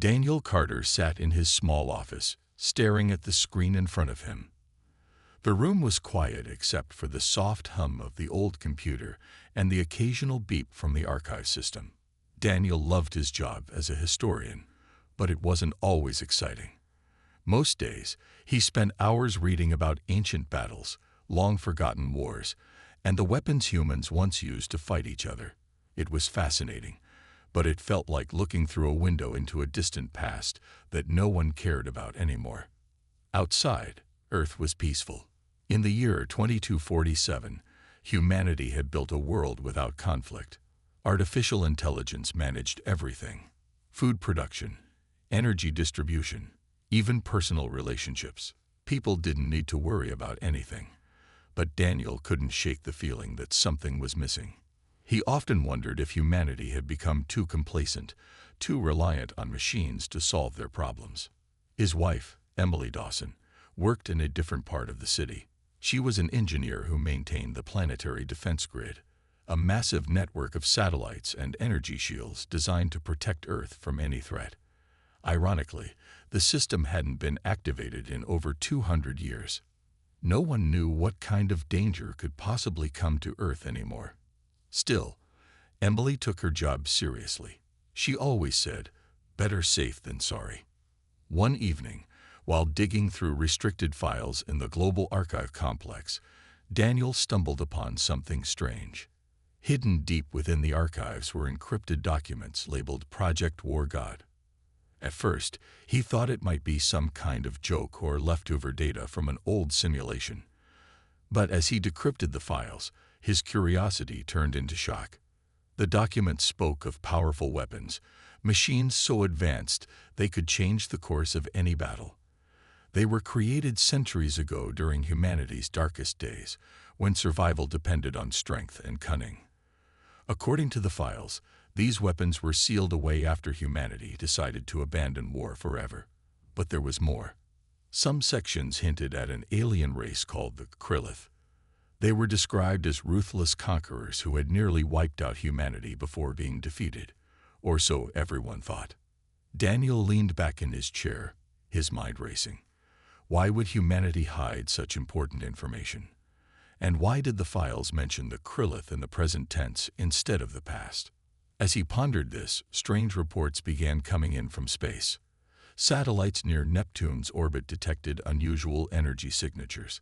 Daniel Carter sat in his small office, staring at the screen in front of him. The room was quiet except for the soft hum of the old computer and the occasional beep from the archive system. Daniel loved his job as a historian, but it wasn't always exciting. Most days, he spent hours reading about ancient battles, long-forgotten wars, and the weapons humans once used to fight each other. It was fascinating, but it felt like looking through a window into a distant past that no one cared about anymore. Outside, Earth was peaceful. In the year 2247, humanity had built a world without conflict. Artificial intelligence managed everything: food production, energy distribution, even personal relationships. People didn't need to worry about anything. But Daniel couldn't shake the feeling that something was missing. He often wondered if humanity had become too complacent, too reliant on machines to solve their problems. His wife, Emily Dawson, worked in a different part of the city. She was an engineer who maintained the planetary defense grid, a massive network of satellites and energy shields designed to protect Earth from any threat. Ironically, the system hadn't been activated in over 200 years. No one knew what kind of danger could possibly come to Earth anymore. Still, Emily took her job seriously. She always said, "Better safe than sorry." One evening, while digging through restricted files in the Global Archive complex, Daniel stumbled upon something strange. Hidden deep within the archives were encrypted documents labeled Project War God. At first, he thought it might be some kind of joke or leftover data from an old simulation. But as he decrypted the files, his curiosity turned into shock. The documents spoke of powerful weapons, machines so advanced they could change the course of any battle. They were created centuries ago during humanity's darkest days, when survival depended on strength and cunning. According to the files, these weapons were sealed away after humanity decided to abandon war forever. But there was more. Some sections hinted at an alien race called the Krillith. They were described as ruthless conquerors who had nearly wiped out humanity before being defeated, or so everyone thought. Daniel leaned back in his chair, his mind racing. Why would humanity hide such important information? And why did the files mention the Krillith in the present tense instead of the past? As he pondered this, strange reports began coming in from space. Satellites near Neptune's orbit detected unusual energy signatures.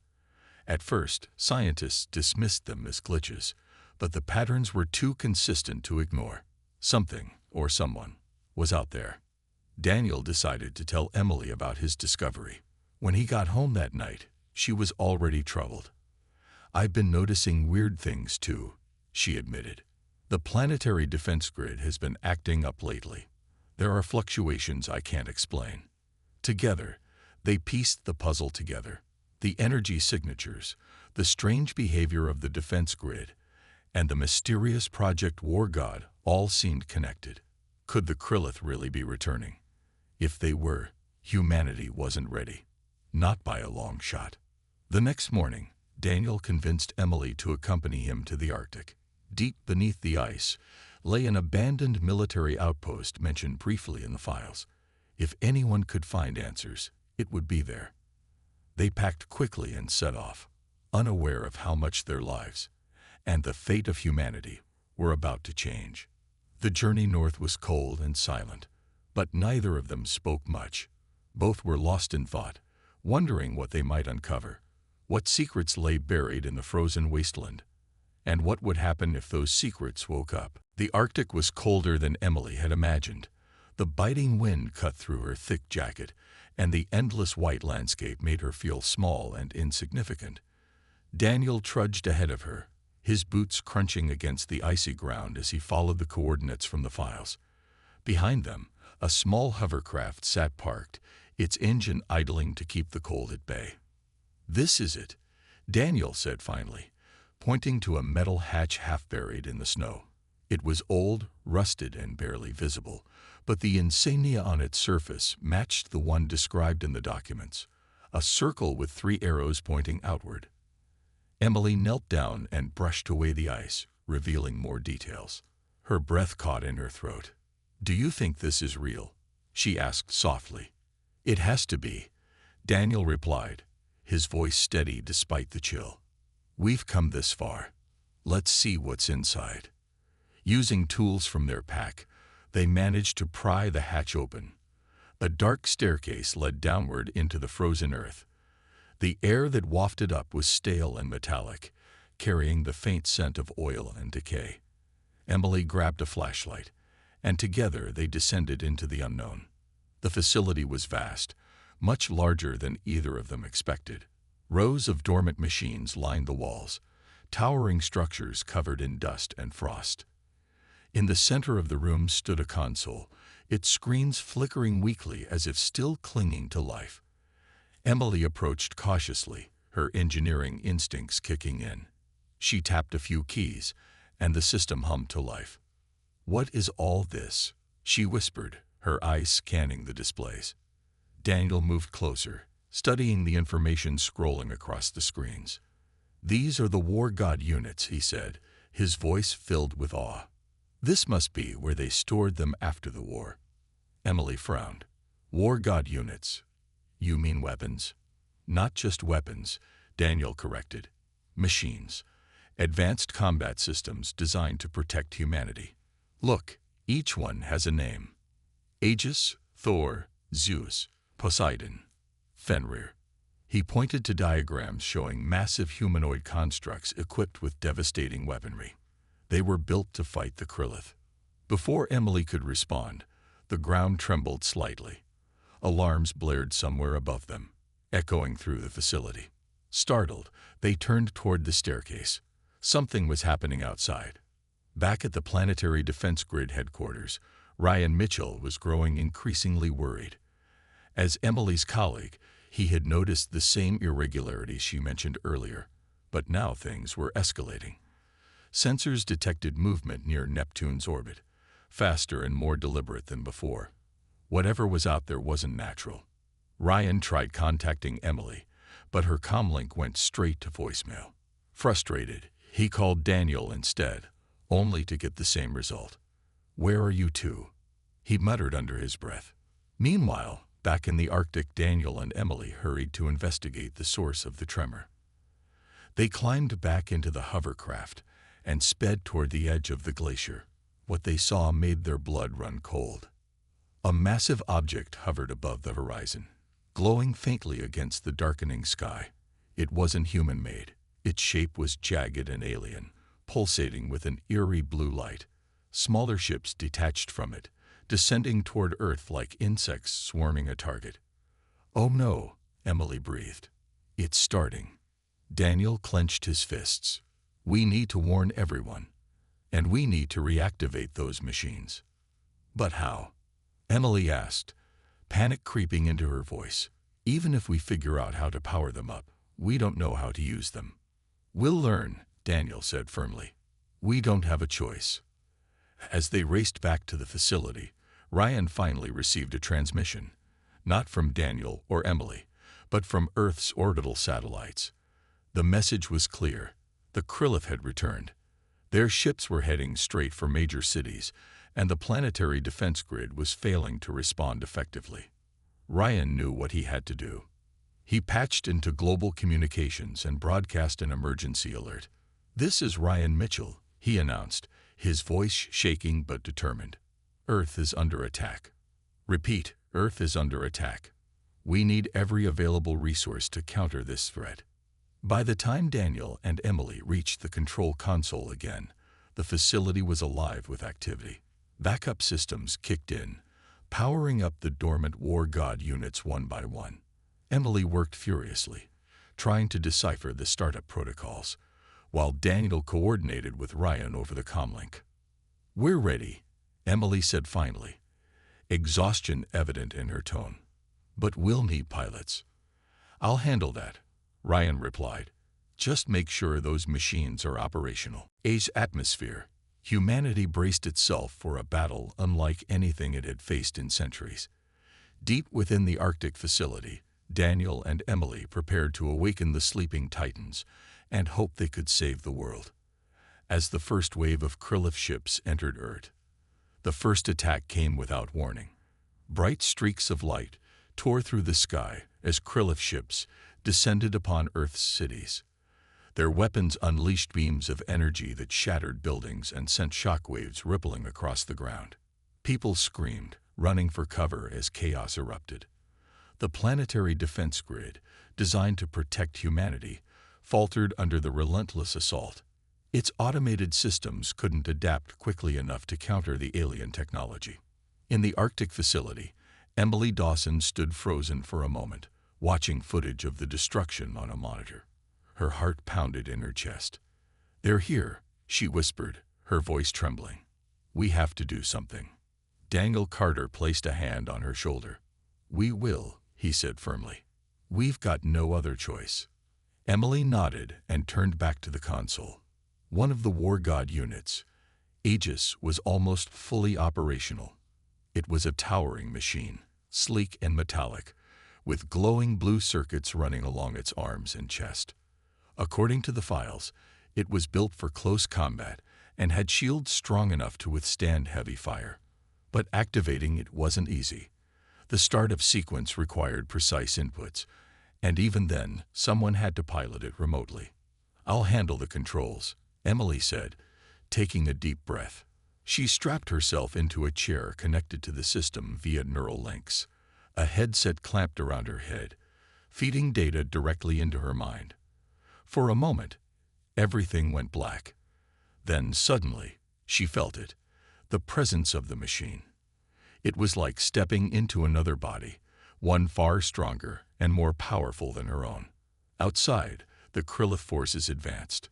At first, scientists dismissed them as glitches, but the patterns were too consistent to ignore. Something, or someone, was out there. Daniel decided to tell Emily about his discovery. When he got home that night, she was already troubled. "I've been noticing weird things too," she admitted. "The planetary defense grid has been acting up lately. There are fluctuations I can't explain." Together, they pieced the puzzle together. The energy signatures, the strange behavior of the defense grid, and the mysterious Project War God all seemed connected. Could the Krillith really be returning? If they were, humanity wasn't ready. Not by a long shot. The next morning, Daniel convinced Emily to accompany him to the Arctic. Deep beneath the ice lay an abandoned military outpost mentioned briefly in the files. If anyone could find answers, it would be there. They packed quickly and set off, unaware of how much their lives, and the fate of humanity, were about to change. The journey north was cold and silent, but neither of them spoke much. Both were lost in thought, wondering what they might uncover, what secrets lay buried in the frozen wasteland, and what would happen if those secrets woke up. The Arctic was colder than Emily had imagined. The biting wind cut through her thick jacket, and the endless white landscape made her feel small and insignificant. Daniel trudged ahead of her, his boots crunching against the icy ground as he followed the coordinates from the files. Behind them, a small hovercraft sat parked, its engine idling to keep the cold at bay. "This is it," Daniel said finally, pointing to a metal hatch half buried in the snow. It was old, rusted, and barely visible, but the insignia on its surface matched the one described in the documents, a circle with 3 arrows pointing outward. Emily knelt down and brushed away the ice, revealing more details. Her breath caught in her throat. "Do you think this is real?" she asked softly. It has to be, Daniel replied, his voice steady despite the chill. We've come this far. Let's see what's inside. Using tools from their pack, they managed to pry the hatch open. A dark staircase led downward into the frozen earth. The air that wafted up was stale and metallic, carrying the faint scent of oil and decay. Emily grabbed a flashlight, and together they descended into the unknown. The facility was vast, much larger than either of them expected. Rows of dormant machines lined the walls, towering structures covered in dust and frost. In the center of the room stood a console, its screens flickering weakly as if still clinging to life. Emily approached cautiously, her engineering instincts kicking in. She tapped a few keys, and the system hummed to life. What is all this? She whispered, her eyes scanning the displays. Daniel moved closer, studying the information scrolling across the screens. These are the War God units, he said, his voice filled with awe. This must be where they stored them after the war. Emily frowned. War God units. You mean weapons? Not just weapons, Daniel corrected. Machines. Advanced combat systems designed to protect humanity. Look, each one has a name. Aegis, Thor, Zeus, Poseidon, Fenrir. He pointed to diagrams showing massive humanoid constructs equipped with devastating weaponry. They were built to fight the Krillith. Before Emily could respond, the ground trembled slightly. Alarms blared somewhere above them, echoing through the facility. Startled, they turned toward the staircase. Something was happening outside. Back at the Planetary Defense Grid headquarters, Ryan Mitchell was growing increasingly worried. As Emily's colleague, he had noticed the same irregularities she mentioned earlier, but now things were escalating. Sensors detected movement near Neptune's orbit, faster and more deliberate than before. Whatever was out there wasn't natural. Ryan tried contacting Emily, but her comlink went straight to voicemail. Frustrated, he called Daniel instead, only to get the same result. Where are you two? He muttered under his breath. Meanwhile, back in the Arctic, Daniel and Emily hurried to investigate the source of the tremor. They climbed back into the hovercraft and sped toward the edge of the glacier. What they saw made their blood run cold. A massive object hovered above the horizon, glowing faintly against the darkening sky. It wasn't human-made. Its shape was jagged and alien, pulsating with an eerie blue light. Smaller ships detached from it, descending toward Earth like insects swarming a target. Oh no, Emily breathed. It's starting. Daniel clenched his fists. We need to warn everyone, and we need to reactivate those machines. But how? Emily asked, panic creeping into her voice. Even if we figure out how to power them up, we don't know how to use them. We'll learn, Daniel said firmly. We don't have a choice. As they raced back to the facility, Ryan finally received a transmission, not from Daniel or Emily, but from Earth's orbital satellites. The message was clear. The Krillith had returned. Their ships were heading straight for major cities, and the planetary defense grid was failing to respond effectively. Ryan knew what he had to do. He patched into global communications and broadcast an emergency alert. This is Ryan Mitchell, he announced, his voice shaking but determined. Earth is under attack. Repeat, Earth is under attack. We need every available resource to counter this threat. By the time Daniel and Emily reached the control console again, the facility was alive with activity. Backup systems kicked in, powering up the dormant War God units one by one. Emily worked furiously, trying to decipher the startup protocols, while Daniel coordinated with Ryan over the comlink. We're ready, Emily said finally, exhaustion evident in her tone. But we'll need pilots. I'll handle that, Ryan replied. Just make sure those machines are operational. A's atmosphere. Humanity braced itself for a battle unlike anything it had faced in centuries. Deep within the Arctic facility, Daniel and Emily prepared to awaken the sleeping Titans and hope they could save the world. As the first wave of Krillith ships entered Earth, the first attack came without warning. Bright streaks of light tore through the sky as Krillith ships descended upon Earth's cities. Their weapons unleashed beams of energy that shattered buildings and sent shockwaves rippling across the ground. People screamed, running for cover as chaos erupted. The planetary defense grid, designed to protect humanity, faltered under the relentless assault. Its automated systems couldn't adapt quickly enough to counter the alien technology. In the Arctic facility, Emily Dawson stood frozen for a moment, watching footage of the destruction on a monitor. Her heart pounded in her chest. "They're here," she whispered, her voice trembling. "We have to do something." Daniel Carter placed a hand on her shoulder. "We will," he said firmly. "We've got no other choice." Emily nodded and turned back to the console. One of the War God units, Aegis, was almost fully operational. It was a towering machine, sleek and metallic, with glowing blue circuits running along its arms and chest. According to the files, it was built for close combat and had shields strong enough to withstand heavy fire. But activating it wasn't easy. The startup sequence required precise inputs, and even then, someone had to pilot it remotely. "I'll handle the controls," Emily said, taking a deep breath. She strapped herself into a chair connected to the system via neural links. A headset clamped around her head, feeding data directly into her mind. For a moment, everything went black. Then suddenly, she felt it, the presence of the machine. It was like stepping into another body, one far stronger and more powerful than her own. Outside, the Krillith forces advanced.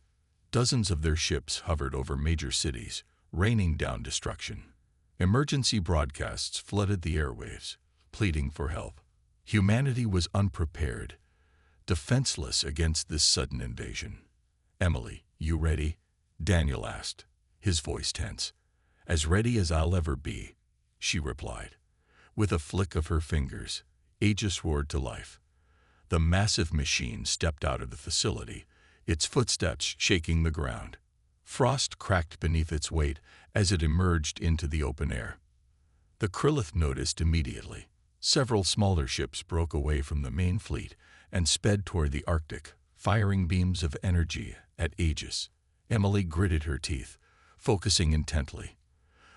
Dozens of their ships hovered over major cities, raining down destruction. Emergency broadcasts flooded the airwaves, pleading for help. Humanity was unprepared, defenseless against this sudden invasion. "Emily, you ready?" Daniel asked, his voice tense. "As ready as I'll ever be," she replied. With a flick of her fingers, Aegis roared to life. The massive machine stepped out of the facility, its footsteps shaking the ground. Frost cracked beneath its weight as it emerged into the open air. The Krillith noticed immediately. Several smaller ships broke away from the main fleet and sped toward the Arctic, firing beams of energy at Aegis. Emily gritted her teeth, focusing intently.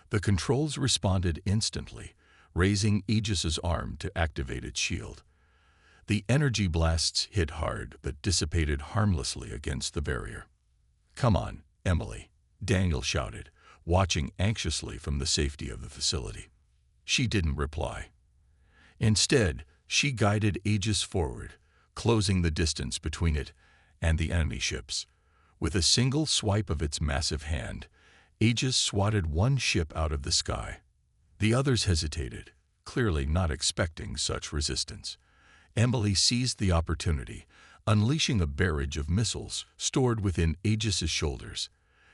The controls responded instantly, raising Aegis's arm to activate its shield. The energy blasts hit hard but dissipated harmlessly against the barrier. "Come on, Emily," Daniel shouted, watching anxiously from the safety of the facility. She didn't reply. Instead, she guided Aegis forward, closing the distance between it and the enemy ships. With a single swipe of its massive hand, Aegis swatted one ship out of the sky. The others hesitated, clearly not expecting such resistance. Emily seized the opportunity, unleashing a barrage of missiles stored within Aegis's shoulders.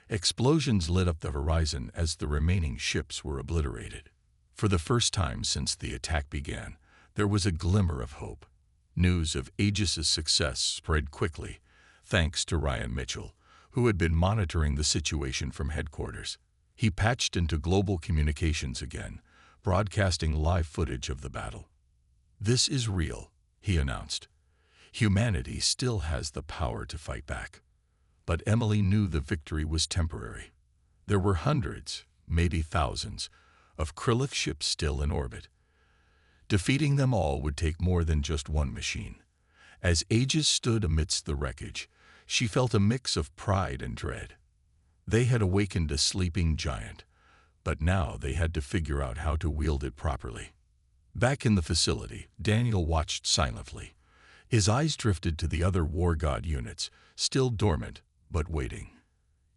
Explosions lit up the horizon as the remaining ships were obliterated. For the first time since the attack began, there was a glimmer of hope. News of Aegis's success spread quickly, thanks to Ryan Mitchell, who had been monitoring the situation from headquarters. He patched into global communications again, broadcasting live footage of the battle. "This is real," he announced. "Humanity still has the power to fight back." But Emily knew the victory was temporary. There were hundreds, maybe thousands, of Krillith ships still in orbit. Defeating them all would take more than just one machine. As Aegis stood amidst the wreckage, she felt a mix of pride and dread. They had awakened a sleeping giant, but now they had to figure out how to wield it properly. Back in the facility, Daniel watched silently. His eyes drifted to the other War God units, still dormant, but waiting.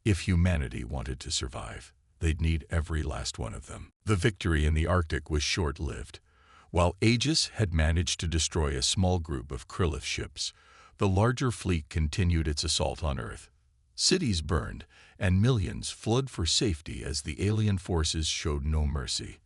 If humanity wanted to survive, they'd need every last one of them. The victory in the Arctic was short-lived. While Aegis had managed to destroy a small group of Krillith ships, the larger fleet continued its assault on Earth. Cities burned, and millions fled for safety as the alien forces showed no mercy.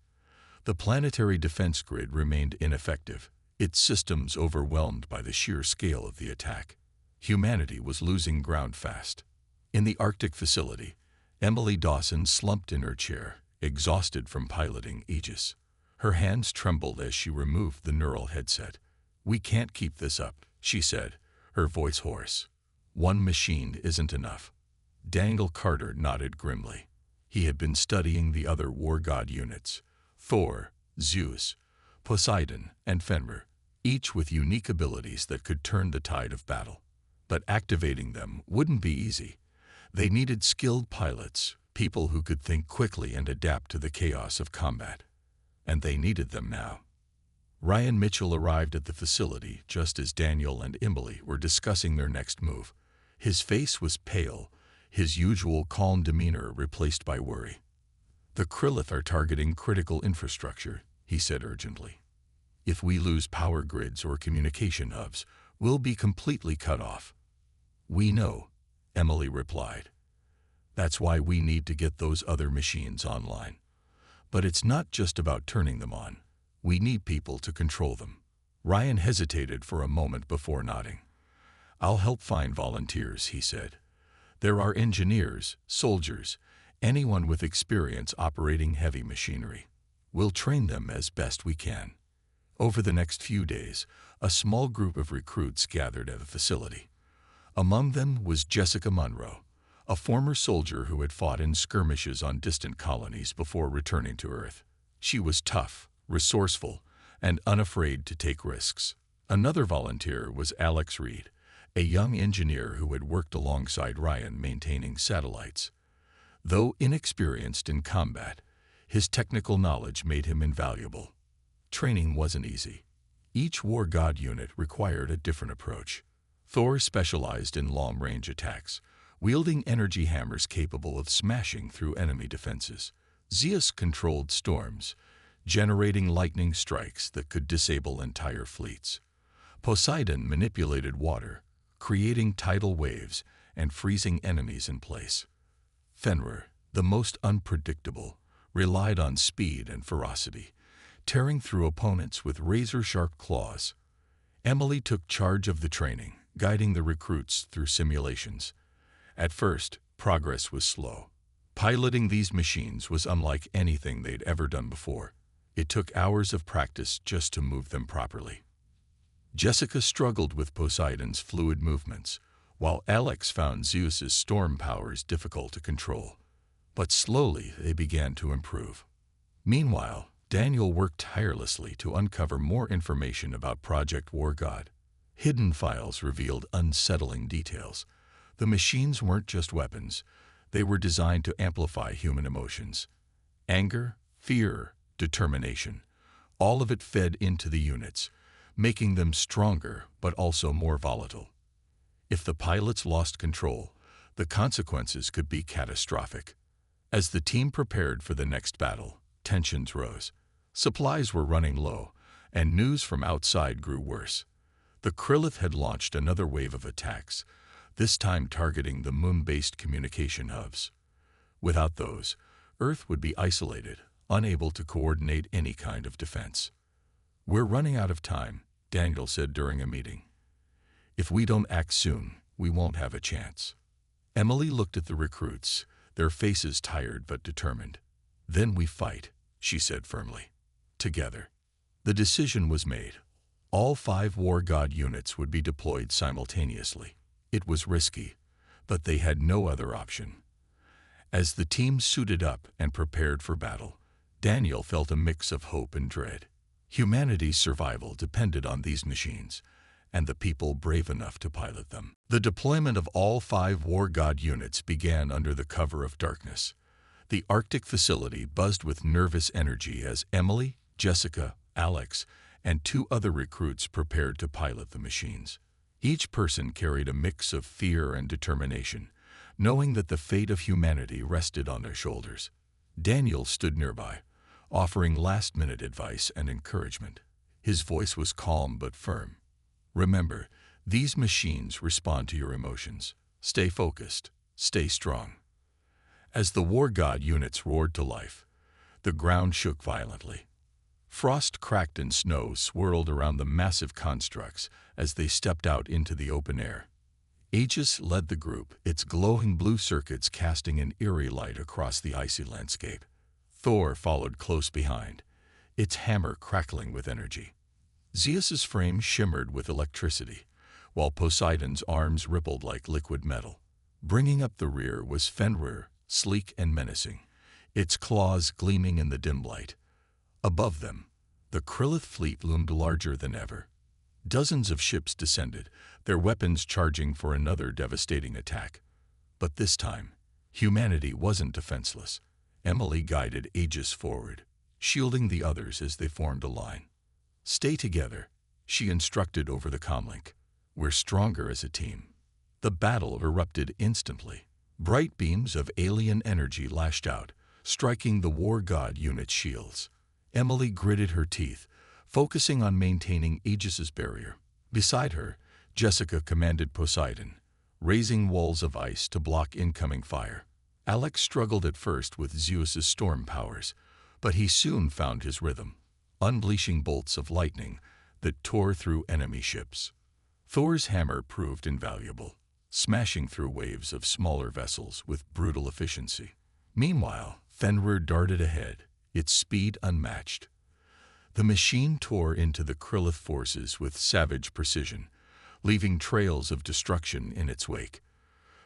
The planetary defense grid remained ineffective, its systems overwhelmed by the sheer scale of the attack. Humanity was losing ground fast. In the Arctic facility, Emily Dawson slumped in her chair, exhausted from piloting Aegis. Her hands trembled as she removed the neural headset. "We can't keep this up," she said, her voice hoarse. "One machine isn't enough." Daniel Carter nodded grimly. He had been studying the other war god units: Thor, Zeus, Poseidon, and Fenrir, each with unique abilities that could turn the tide of battle. But activating them wouldn't be easy. They needed skilled pilots, people who could think quickly and adapt to the chaos of combat. And they needed them now. Ryan Mitchell arrived at the facility just as Daniel and Emily were discussing their next move. His face was pale, his usual calm demeanor replaced by worry. "The Krillith are targeting critical infrastructure," he said urgently. "If we lose power grids or communication hubs, we'll be completely cut off." "We know," Emily replied. "That's why we need to get those other machines online. But it's not just about turning them on. We need people to control them." Ryan hesitated for a moment before nodding. "I'll help find volunteers," he said. "There are engineers, soldiers, anyone with experience operating heavy machinery. We'll train them as best we can." Over the next few days, a small group of recruits gathered at the facility. Among them was Jessica Monroe, a former soldier who had fought in skirmishes on distant colonies before returning to Earth. She was tough, resourceful, and unafraid to take risks. Another volunteer was Alex Reed, a young engineer who had worked alongside Ryan maintaining satellites. Though inexperienced in combat, his technical knowledge made him invaluable. Training wasn't easy. Each war god unit required a different approach. Thor specialized in long-range attacks, wielding energy hammers capable of smashing through enemy defenses. Zeus controlled storms, generating lightning strikes that could disable entire fleets. Poseidon manipulated water, creating tidal waves and freezing enemies in place. Fenrir, the most unpredictable, relied on speed and ferocity, tearing through opponents with razor-sharp claws. Emily took charge of the training, guiding the recruits through simulations. At first, progress was slow. Piloting these machines was unlike anything they'd ever done before. It took hours of practice just to move them properly. Jessica struggled with Poseidon's fluid movements, while Alex found Zeus's storm powers difficult to control. But slowly they began to improve. Meanwhile, Daniel worked tirelessly to uncover more information about Project War God. Hidden files revealed unsettling details. The machines weren't just weapons. They were designed to amplify human emotions. Anger, fear, determination. All of it fed into the units, making them stronger but also more volatile. If the pilots lost control, the consequences could be catastrophic. As the team prepared for the next battle, tensions rose. Supplies were running low, and news from outside grew worse. The Krillith had launched another wave of attacks, this time targeting the moon-based communication hubs. Without those, Earth would be isolated, unable to coordinate any kind of defense. "We're running out of time," Daniel said during a meeting. "If we don't act soon, we won't have a chance." Emily looked at the recruits, their faces tired but determined. "Then we fight," she said firmly. "Together." The decision was made. All 5 war god units would be deployed simultaneously. It was risky, but they had no other option. As the team suited up and prepared for battle, Daniel felt a mix of hope and dread. Humanity's survival depended on these machines, and the people brave enough to pilot them. The deployment of all 5 war god units began under the cover of darkness. The Arctic facility buzzed with nervous energy as Emily, Jessica, Alex, and 2 other recruits prepared to pilot the machines. Each person carried a mix of fear and determination, knowing that the fate of humanity rested on their shoulders. Daniel stood nearby, offering last-minute advice and encouragement. His voice was calm but firm. "Remember, these machines respond to your emotions. Stay focused. Stay strong." As the war god units roared to life, the ground shook violently. Frost cracked and snow swirled around the massive constructs as they stepped out into the open air. Aegis led the group, its glowing blue circuits casting an eerie light across the icy landscape. Thor followed close behind, its hammer crackling with energy. Zeus's frame shimmered with electricity, while Poseidon's arms rippled like liquid metal. Bringing up the rear was Fenrir, sleek and menacing, its claws gleaming in the dim light. Above them, the Krillith fleet loomed larger than ever. Dozens of ships descended, their weapons charging for another devastating attack. But this time, humanity wasn't defenseless. Emily guided Aegis forward, shielding the others as they formed a line. "Stay together," she instructed over the comlink. "We're stronger as a team." The battle erupted instantly. Bright beams of alien energy lashed out, striking the war god unit's shields. Emily gritted her teeth, focusing on maintaining Aegis's barrier. Beside her, Jessica commanded Poseidon, raising walls of ice to block incoming fire. Alex struggled at first with Zeus's storm powers, but he soon found his rhythm, unleashing bolts of lightning that tore through enemy ships. Thor's hammer proved invaluable, smashing through waves of smaller vessels with brutal efficiency. Meanwhile, Fenrir darted ahead, its speed unmatched. The machine tore into the Krillith forces with savage precision, leaving trails of destruction in its wake.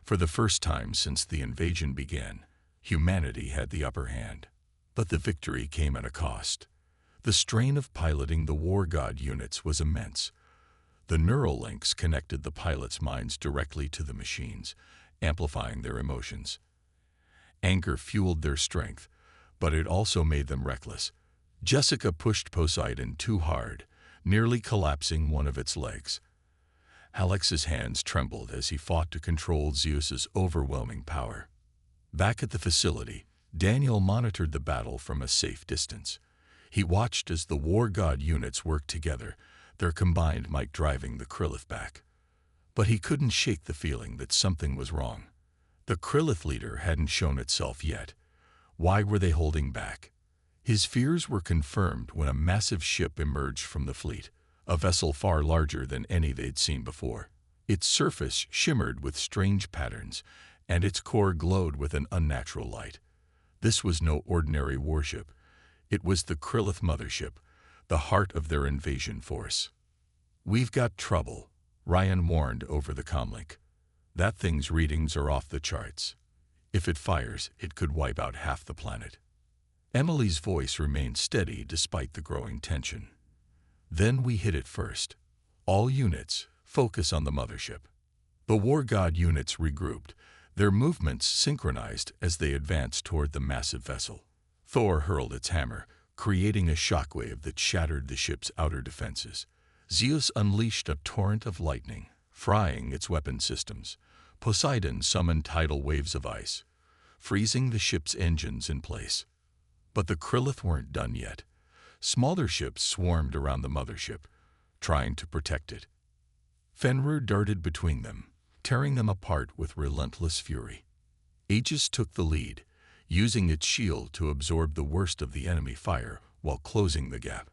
For the first time since the invasion began, humanity had the upper hand. But the victory came at a cost. The strain of piloting the war god units was immense. The neural links connected the pilots' minds directly to the machines, amplifying their emotions. Anger fueled their strength, but it also made them reckless. Jessica pushed Poseidon too hard, nearly collapsing one of its legs. Alex's hands trembled as he fought to control Zeus's overwhelming power. Back at the facility, Daniel monitored the battle from a safe distance. He watched as the war god units worked together, their combined might driving the Krillith back. But he couldn't shake the feeling that something was wrong. The Krillith leader hadn't shown itself yet. Why were they holding back? His fears were confirmed when a massive ship emerged from the fleet, a vessel far larger than any they'd seen before. Its surface shimmered with strange patterns, and its core glowed with an unnatural light. This was no ordinary warship. It was the Krillith mothership, the heart of their invasion force. "We've got trouble," Ryan warned over the comlink. "That thing's readings are off the charts. If it fires, it could wipe out half the planet." Emily's voice remained steady despite the growing tension. "Then we hit it first. All units, focus on the mothership." The war god units regrouped, their movements synchronized as they advanced toward the massive vessel. Thor hurled its hammer, creating a shockwave that shattered the ship's outer defenses. Zeus unleashed a torrent of lightning, frying its weapon systems. Poseidon summoned tidal waves of ice, freezing the ship's engines in place. But the Krillith weren't done yet. Smaller ships swarmed around the mothership, trying to protect it. Fenrir darted between them, tearing them apart with relentless fury. Aegis took the lead, using its shield to absorb the worst of the enemy fire while closing the gap.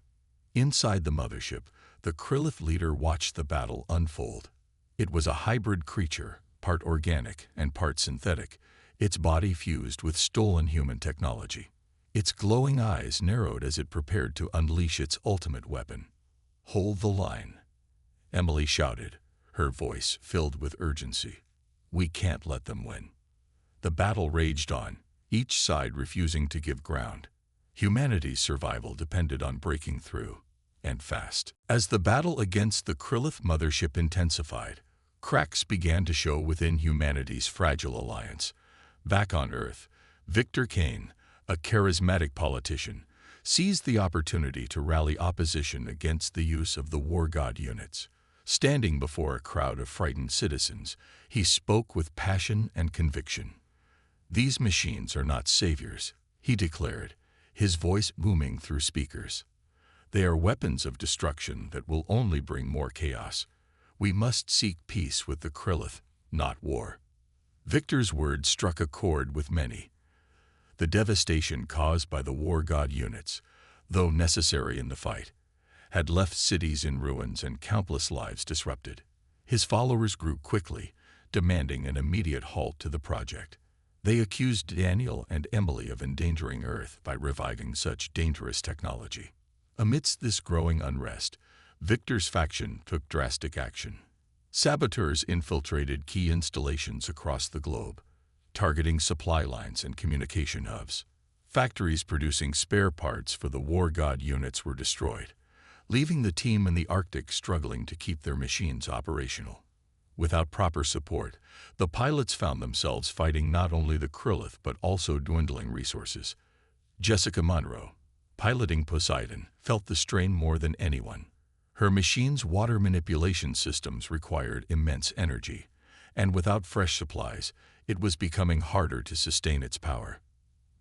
Inside the mothership, the Krillith leader watched the battle unfold. It was a hybrid creature, part organic and part synthetic, its body fused with stolen human technology. Its glowing eyes narrowed as it prepared to unleash its ultimate weapon. "Hold the line," Emily shouted, her voice filled with urgency. "We can't let them win." The battle raged on, each side refusing to give ground. Humanity's survival depended on breaking through, and fast. As the battle against the Krillith mothership intensified, cracks began to show within humanity's fragile alliance. Back on Earth, Victor Kane, a charismatic politician, seized the opportunity to rally opposition against the use of the war god units. Standing before a crowd of frightened citizens, he spoke with passion and conviction. "These machines are not saviors," he declared, his voice booming through speakers. "They are weapons of destruction that will only bring more chaos. We must seek peace with the Krillith, not war." Victor's words struck a chord with many. The devastation caused by the war god units, though necessary in the fight, had left cities in ruins and countless lives disrupted. His followers grew quickly, demanding an immediate halt to the project. They accused Daniel and Emily of endangering Earth by reviving such dangerous technology. Amidst this growing unrest, Victor's faction took drastic action. Saboteurs infiltrated key installations across the globe, targeting supply lines and communication hubs. Factories producing spare parts for the War God units were destroyed, leaving the team in the Arctic struggling to keep their machines operational. Without proper support, the pilots found themselves fighting not only the Krillith but also dwindling resources. Jessica Monroe, piloting Poseidon, felt the strain more than anyone. Her machine's water manipulation systems required immense energy, and without fresh supplies, it was becoming harder to sustain its power.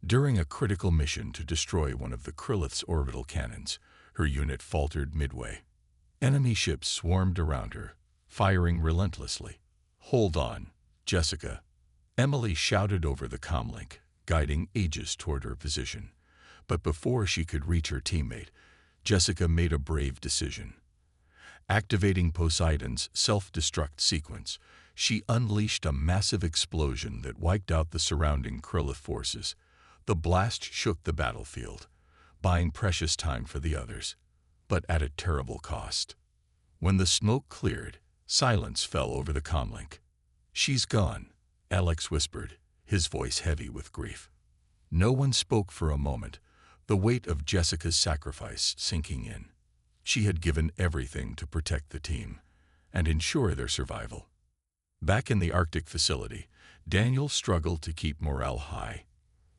During a critical mission to destroy one of the Krillith's orbital cannons, her unit faltered midway. Enemy ships swarmed around her, firing relentlessly. "Hold on, Jessica," Emily shouted over the comlink, guiding Aegis toward her position. But before she could reach her teammate, Jessica made a brave decision. Activating Poseidon's self-destruct sequence, she unleashed a massive explosion that wiped out the surrounding Krillith forces. The blast shook the battlefield, buying precious time for the others, but at a terrible cost. When the smoke cleared, silence fell over the comlink. "She's gone," Alex whispered, his voice heavy with grief. No one spoke for a moment, the weight of Jessica's sacrifice sinking in. She had given everything to protect the team and ensure their survival. Back in the Arctic facility, Daniel struggled to keep morale high.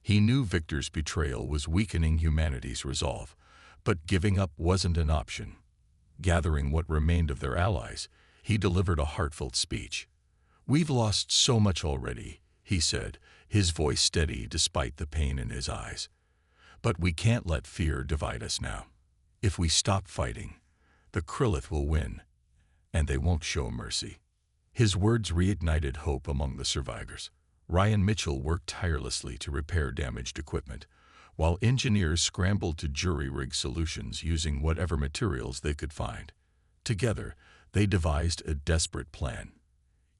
He knew Victor's betrayal was weakening humanity's resolve, but giving up wasn't an option. Gathering what remained of their allies, he delivered a heartfelt speech. "We've lost so much already," he said, his voice steady despite the pain in his eyes. "But we can't let fear divide us now. If we stop fighting, the Krillith will win, and they won't show mercy." His words reignited hope among the survivors. Ryan Mitchell worked tirelessly to repair damaged equipment, while engineers scrambled to jury-rig solutions using whatever materials they could find. Together, they devised a desperate plan: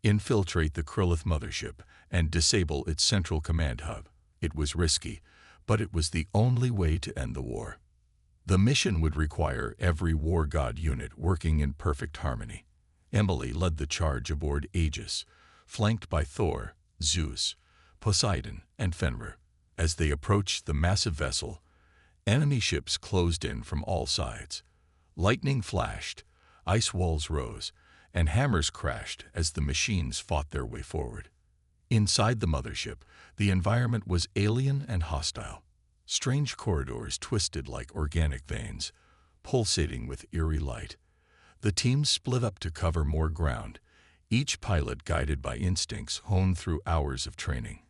infiltrate the Krillith mothership and disable its central command hub. It was risky, but it was the only way to end the war. The mission would require every War God unit working in perfect harmony. Emily led the charge aboard Aegis, flanked by Thor, Zeus, Poseidon, and Fenrir. As they approached the massive vessel, enemy ships closed in from all sides. Lightning flashed, ice walls rose, and hammers crashed as the machines fought their way forward. Inside the mothership, the environment was alien and hostile. Strange corridors twisted like organic veins, pulsating with eerie light. The team split up to cover more ground, each pilot guided by instincts honed through hours of training.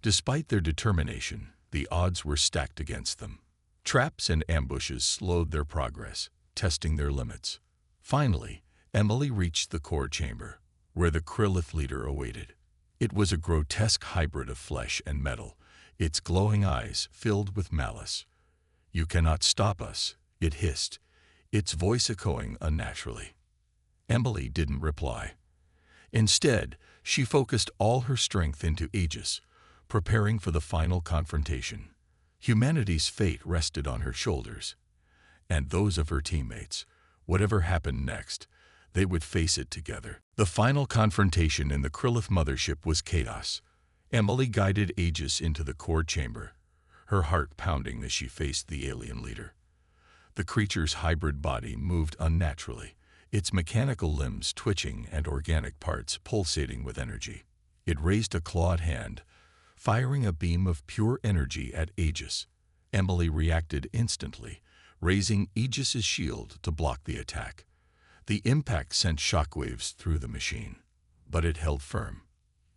Despite their determination, the odds were stacked against them. Traps and ambushes slowed their progress, testing their limits. Finally, Emily reached the core chamber, where the Krillith leader awaited. It was a grotesque hybrid of flesh and metal, its glowing eyes filled with malice. "You cannot stop us," it hissed, its voice echoing unnaturally. Emily didn't reply. Instead, she focused all her strength into Aegis, preparing for the final confrontation. Humanity's fate rested on her shoulders, and those of her teammates. Whatever happened next, they would face it together. The final confrontation in the Krillith mothership was chaos. Emily guided Aegis into the core chamber, her heart pounding as she faced the alien leader. The creature's hybrid body moved unnaturally, its mechanical limbs twitching and organic parts pulsating with energy. It raised a clawed hand, firing a beam of pure energy at Aegis. Emily reacted instantly, raising Aegis's shield to block the attack. The impact sent shockwaves through the machine, but it held firm.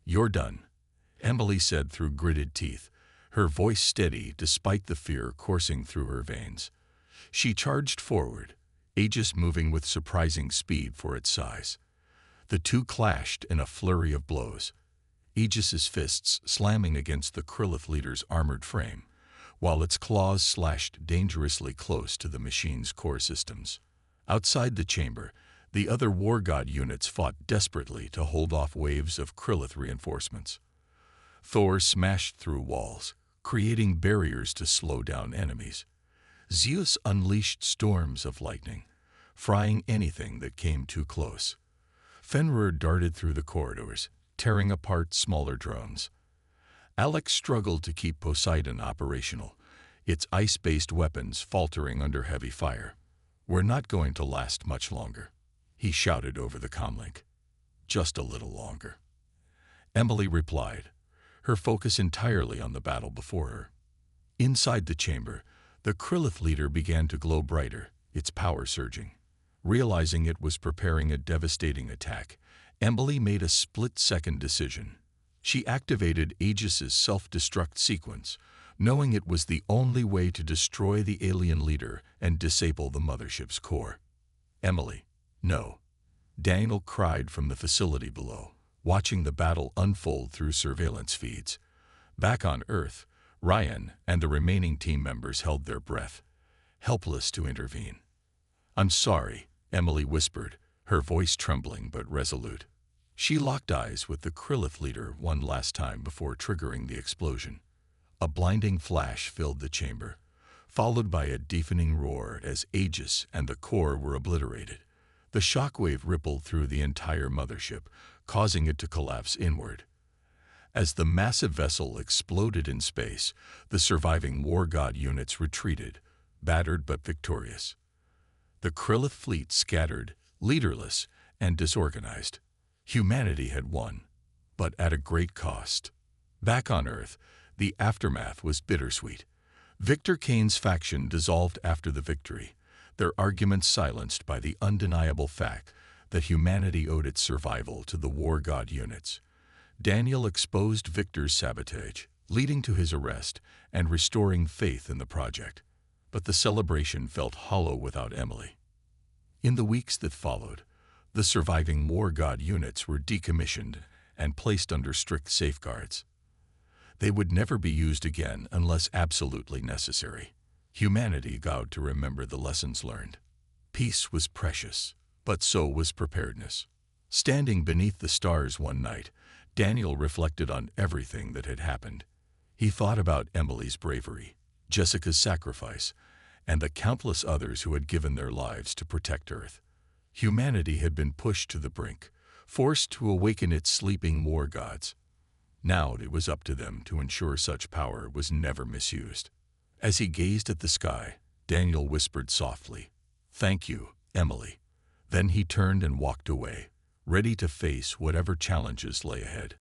"You're done," Emily said through gritted teeth, her voice steady despite the fear coursing through her veins. She charged forward, Aegis moving with surprising speed for its size. The two clashed in a flurry of blows, Aegis's fists slamming against the Krillith leader's armored frame, while its claws slashed dangerously close to the machine's core systems. Outside the chamber, the other War God units fought desperately to hold off waves of Krillith reinforcements. Thor smashed through walls, creating barriers to slow down enemies. Zeus unleashed storms of lightning, frying anything that came too close. Fenrir darted through the corridors, tearing apart smaller drones. Alex struggled to keep Poseidon operational, its ice-based weapons faltering under heavy fire. "We're not going to last much longer," he shouted over the comlink. "Just a little longer," Emily replied, her focus entirely on the battle before her. Inside the chamber, the Krillith leader began to glow brighter, its power surging. Realizing it was preparing a devastating attack, Emily made a split-second decision. She activated Aegis's self-destruct sequence, knowing it was the only way to destroy the alien leader and disable the mothership's core. "Emily, no," Daniel cried from the facility below, watching the battle unfold through surveillance feeds. Back on Earth, Ryan and the remaining team members held their breath, helpless to intervene. "I'm sorry," Emily whispered, her voice trembling but resolute. She locked eyes with the Krillith leader one last time before triggering the explosion. A blinding flash filled the chamber, followed by a deafening roar as Aegis and the core were obliterated. The shockwave rippled through the entire mothership, causing it to collapse inward. As the massive vessel exploded in space, the surviving war god units retreated, battered but victorious. The Krillith fleet scattered, leaderless, and disorganized. Humanity had won, but at a great cost. Back on Earth, the aftermath was bittersweet. Victor Kane's faction dissolved after the victory, their arguments silenced by the undeniable fact that humanity owed its survival to the war god units. Daniel exposed Victor's sabotage, leading to his arrest and restoring faith in the project. But the celebration felt hollow without Emily. In the weeks that followed, the surviving war god units were decommissioned and placed under strict safeguards. They would never be used again unless absolutely necessary. Humanity vowed to remember the lessons learned. Peace was precious, but so was preparedness. Standing beneath the stars one night, Daniel reflected on everything that had happened. He thought about Emily's bravery, Jessica's sacrifice, and the countless others who had given their lives to protect Earth. Humanity had been pushed to the brink, forced to awaken its sleeping war gods. Now it was up to them to ensure such power was never misused. As he gazed at the sky, Daniel whispered softly, "Thank you, Emily." Then he turned and walked away, ready to face whatever challenges lay ahead.